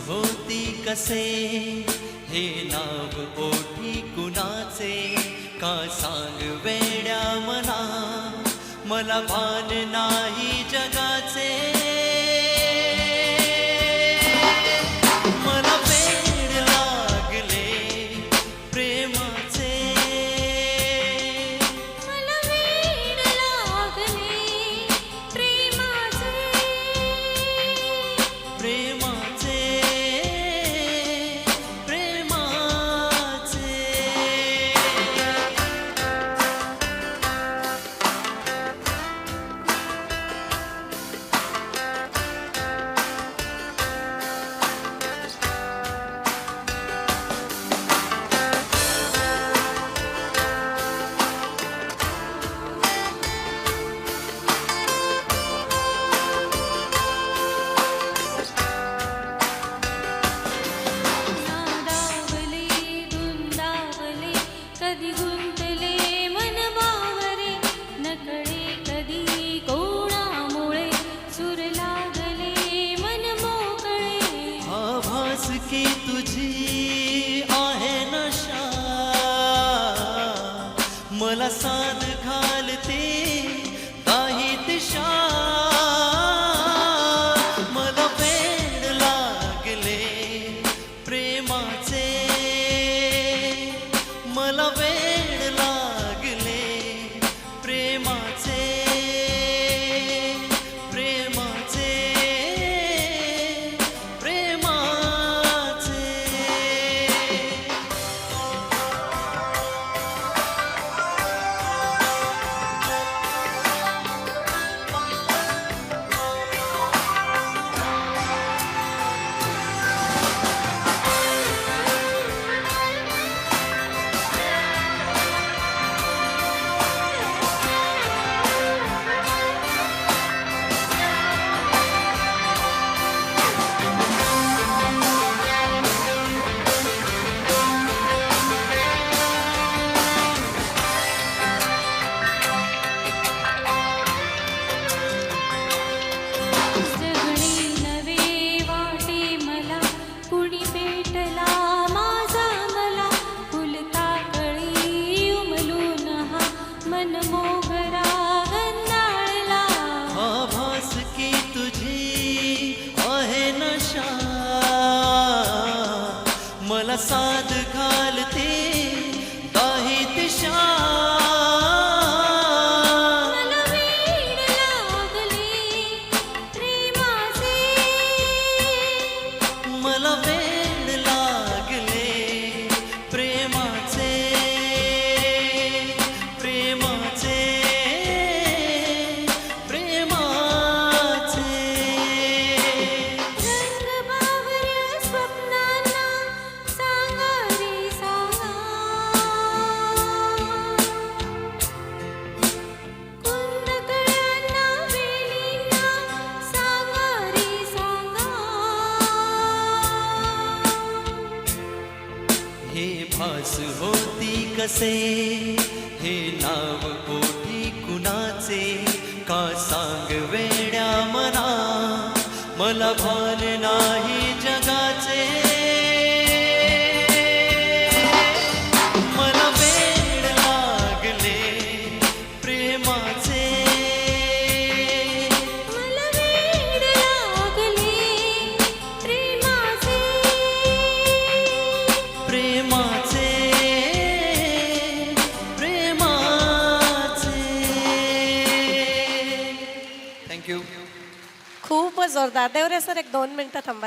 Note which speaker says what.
Speaker 1: होती कसे हे नाव ओठी कुणाचे का सांग वेड्या मना मला भान नाही जगाचे मला वेड लागले प्रेमाचे
Speaker 2: मला वेड लागले प्रेमाचे
Speaker 1: प्रेमाचे प्रेमाचे
Speaker 2: नादावले धुंदावले कधी गुंतले मन बावरे नकळे कधी कोणामुळे सूर लागले मन मोकळे
Speaker 1: आभास की तुझी आहे नशा मला साथ घालते काही दिशा मला वेड लागले प्रेमाचे मला वेड लागले प्रेमाचे प्रेमाचे प्रेमाचे
Speaker 2: जगणे नवे वाटे मला कुणी भेटला माझा मला फुलता कळी उमलून हा मन मोगरा गंधाळला
Speaker 1: आभास की तुझी आहे नशा मला साथ घालते काही दिशा
Speaker 2: मला वेड लागले प्रेमाचे
Speaker 1: मला वेड लागले प्रेमाचे प्रेमाचे प्रेमाचे
Speaker 2: रंग बावऱ्या स्वप्नांना सांगा रे सांगा कुंदकळ्यांना वेलींना सांगा रे सांगा
Speaker 1: हे भास होती कसे हे नाव ओठी कुणाचे का सांग वेड्या मना मला भान नाही जगाचे मला वेड लागले प्रेमाचे
Speaker 2: मला वेड लागले प्रेमाचे
Speaker 1: प्रेमाचे प्रेमाचे थँक्यू
Speaker 3: खूपच जोरदार. देवरे सर एक 2 मिनिटं थांबा.